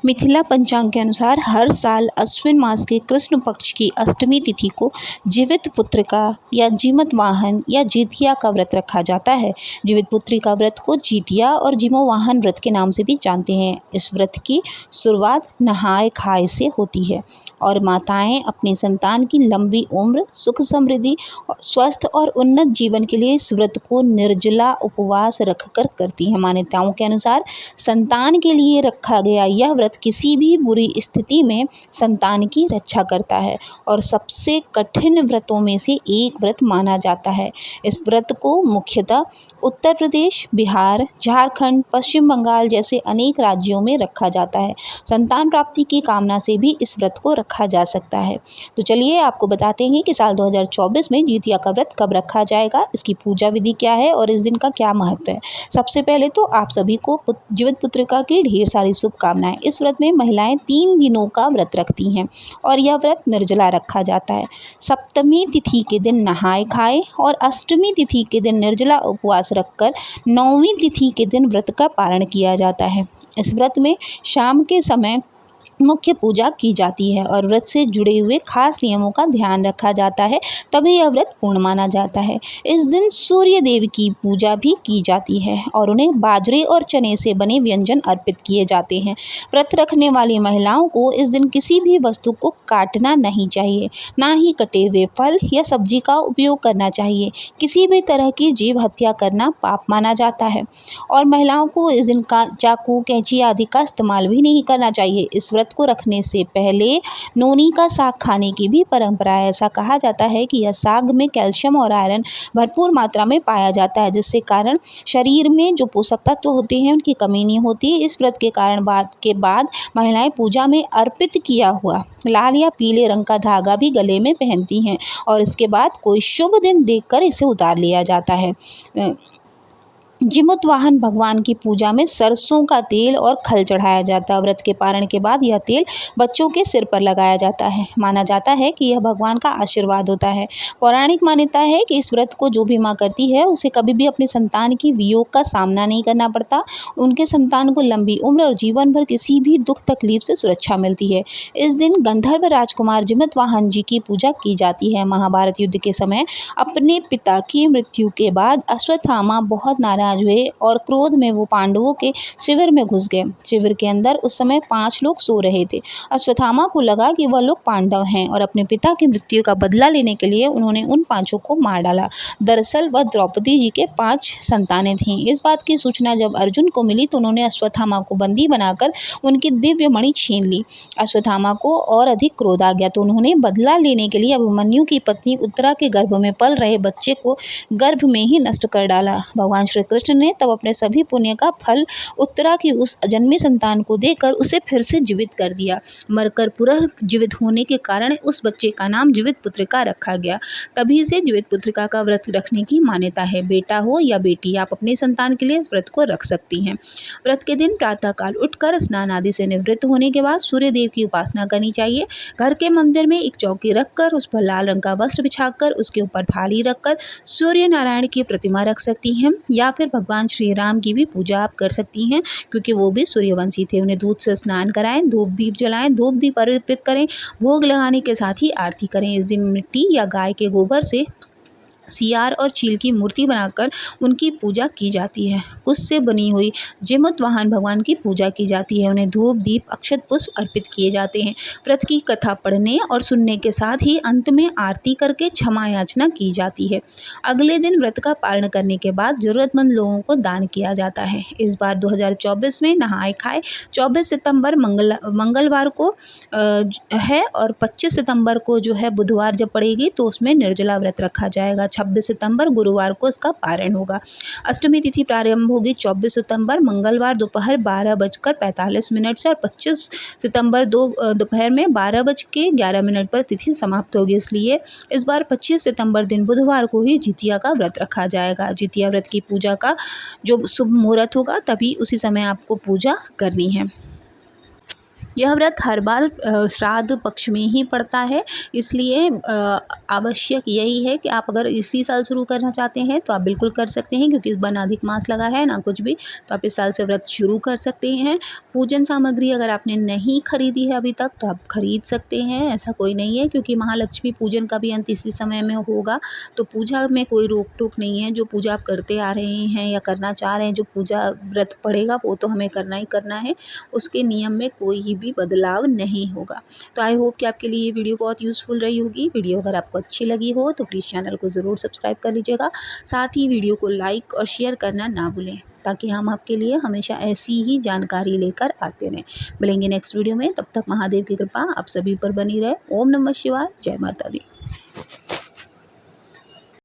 मिथिला पंचांग के अनुसार हर साल अश्विन मास के कृष्ण पक्ष की अष्टमी तिथि को जीवित पुत्रिका या जीमत वाहन या जितिया का व्रत रखा जाता है। जीवित पुत्रिका व्रत को जितिया और जीमो वाहन व्रत के नाम से भी जानते हैं। इस व्रत की शुरुआत नहाय खाए से होती है और माताएं अपनी संतान की लंबी उम्र, सुख समृद्धि, स्वस्थ और उन्नत जीवन के लिए इस व्रत को निर्जला उपवास रखकर करती हैं। मान्यताओं के अनुसार संतान के लिए रखा गया यह व्रत किसी भी बुरी स्थिति में संतान की रक्षा करता है और सबसे कठिन व्रतों में से एक व्रत माना जाता है। इस व्रत को मुख्यतः उत्तर प्रदेश, बिहार, झारखंड, पश्चिम बंगाल जैसे अनेक राज्यों में रखा जाता है। संतान प्राप्ति की कामना से भी इस व्रत को रखा जा सकता है। तो चलिए आपको बताते हैं कि साल 2024 में जितिया का व्रत कब रखा जाएगा, इसकी पूजा विधि क्या है और इस दिन का क्या महत्व है। सबसे पहले तो आप सभी को जीवित पुत्रिका की ढेर सारी शुभकामनाएं। इस व्रत में महिलाएं 3 दिनों का व्रत रखती हैं और यह व्रत निर्जला रखा जाता है। सप्तमी तिथि के दिन नहाए खाए और अष्टमी तिथि के दिन निर्जला उपवास रखकर 9वीं तिथि के दिन व्रत का पारण किया जाता है। इस व्रत में शाम के समय मुख्य पूजा की जाती है और व्रत से जुड़े हुए खास नियमों का ध्यान रखा जाता है, तभी यह व्रत पूर्ण माना जाता है। इस दिन सूर्य देव की पूजा भी की जाती है और उन्हें बाजरे और चने से बने व्यंजन अर्पित किए जाते हैं। व्रत रखने वाली महिलाओं को इस दिन किसी भी वस्तु को काटना नहीं चाहिए, ना ही कटे हुए फल या सब्जी का उपयोग करना चाहिए। किसी भी तरह की जीव हत्या करना पाप माना जाता है और महिलाओं को इस दिन का चाकू, कैंची आदि का इस्तेमाल भी नहीं करना चाहिए। इस व्रत को रखने से पहले नोनी का साग खाने की भी परंपरा है। ऐसा कहा जाता है कि यह साग में कैल्शियम और आयरन भरपूर मात्रा में पाया जाता है, जिससे कारण शरीर में जो पोषक तत्व होते हैं उनकी कमी नहीं होती। इस व्रत के कारण बाद महिलाएं पूजा में अर्पित किया हुआ लाल या पीले रंग का धागा भी गले में पहनती हैं और इसके बाद कोई शुभ दिन देखकर इसे उतार लिया जाता है। जीमूत वाहन भगवान की पूजा में सरसों का तेल और खल चढ़ाया जाता है। व्रत के पारण के बाद यह तेल बच्चों के सिर पर लगाया जाता है। माना जाता है कि यह भगवान का आशीर्वाद होता है। पौराणिक मान्यता है कि इस व्रत को जो भी माँ करती है उसे कभी भी अपने संतान की वियोग का सामना नहीं करना पड़ता। उनके संतान को लंबी उम्र और जीवन भर किसी भी दुख तकलीफ से सुरक्षा मिलती है। इस दिन गंधर्व राजकुमार जीमूत वाहन जी की पूजा की जाती है। महाभारत युद्ध के समय अपने पिता की मृत्यु के बाद अश्वत्थामा बहुत नाराज हुए और क्रोध में वो पांडवों के शिविर में घुस गए। शिविर के अंदर उस समय 5 लोग सो रहे थे। अश्वत्थामा को लगा कि वह लोग पांडव हैं और अपने पिता की मृत्यु का बदला लेने के लिए उन्होंने उन 5 को मार डाला। दरअसल वह द्रौपदी जी के 5 संतानें थीं। इस बात की सूचना जब अर्जुन को मिली तो उन्होंने अश्वत्थामा को बंदी बनाकर उनकी दिव्य मणि छीन ली। अश्वत्थामा को और अधिक क्रोध आ गया तो उन्होंने बदला लेने के लिए अभिमन्यु की पत्नी उत्तरा के गर्भ में पल रहे बच्चे को गर्भ में ही नष्ट कर डाला। भगवान श्री कृष्ण ने तब अपने सभी पुण्य का फल उत्तरा की उस अजन्मी संतान को देकर उसे फिर से जीवित कर दिया। मरकर पुनः जीवित होने के कारण उस बच्चे का नाम जीवित पुत्रिका रखा गया। तभी से जीवित पुत्रिका का व्रत रखने की मान्यता है। बेटा हो या बेटी, आप अपने संतान के लिए इस व्रत को रख सकती हैं। व्रत के दिन प्रातःकाल उठकर स्नान आदि से निवृत्त होने के बाद सूर्य देव की उपासना करनी चाहिए। घर के मंदिर में एक चौकी रखकर उस पर लाल रंग का वस्त्र बिछाकर उसके ऊपर थाली रखकर सूर्य नारायण की प्रतिमा रख सकती हैं या फिर भगवान श्री राम की भी पूजा आप कर सकती हैं, क्योंकि वो भी सूर्यवंशी थे। उन्हें दूध से स्नान कराएं, धूप दीप जलाएं, धूप दीप अर्पित करें, भोग लगाने के साथ ही आरती करें। इस दिन मिट्टी या गाय के गोबर से सियार और चील की मूर्ति बनाकर उनकी पूजा की जाती है। कुश से बनी हुई जीमूत वाहन भगवान की पूजा की जाती है। उन्हें धूप दीप अक्षत पुष्प अर्पित किए जाते हैं। व्रत की कथा पढ़ने और सुनने के साथ ही अंत में आरती करके क्षमा याचना की जाती है। अगले दिन व्रत का पारण करने के बाद जरूरतमंद लोगों को दान किया जाता है। इस बार 2024 में नहाए खाए 24 सितंबर मंगलवार को है और 25 सितंबर को जो है बुधवार जब पड़ेगी तो उसमें निर्जला व्रत रखा जाएगा। 26 सितंबर गुरुवार को इसका पारण होगा। अष्टमी तिथि प्रारंभ होगी 24 सितंबर मंगलवार दोपहर 12:45 से और 25 सितंबर दोपहर में 12:11 पर तिथि समाप्त होगी। इसलिए इस बार 25 सितंबर दिन बुधवार को ही जितिया का व्रत रखा जाएगा। जितिया व्रत की पूजा का जो शुभ मुहूर्त होगा तभी उसी समय आपको पूजा करनी है। यह व्रत हर बार श्राद्ध पक्ष में ही पड़ता है, इसलिए आवश्यक यही है कि आप अगर इसी साल शुरू करना चाहते हैं तो आप बिल्कुल कर सकते हैं, क्योंकि इस बार ना अधिक मास लगा है ना कुछ भी, तो आप इस साल से व्रत शुरू कर सकते हैं। पूजन सामग्री अगर आपने नहीं खरीदी है अभी तक तो आप खरीद सकते हैं, ऐसा कोई नहीं है, क्योंकि महालक्ष्मी पूजन का भी अंत इसी समय में होगा। तो पूजा में कोई रोक टोक नहीं है, जो पूजा आप करते आ रहे हैं या करना चाह रहे हैं, जो पूजा व्रत पड़ेगा वो तो हमें करना ही करना है, उसके नियम में कोई भी बदलाव नहीं होगा। तो आई होप कि आपके लिए ये वीडियो बहुत यूज़फुल रही होगी। वीडियो अगर आपको अच्छी लगी हो तो प्लीज़ चैनल को ज़रूर सब्सक्राइब कर लीजिएगा। साथ ही वीडियो को लाइक और शेयर करना ना भूलें, ताकि हम आपके लिए हमेशा ऐसी ही जानकारी लेकर आते रहें। मिलेंगे नेक्स्ट वीडियो में, तब तक महादेव की कृपा आप सभी पर बनी रहे। ओम नमः शिवाय, जय माता दी।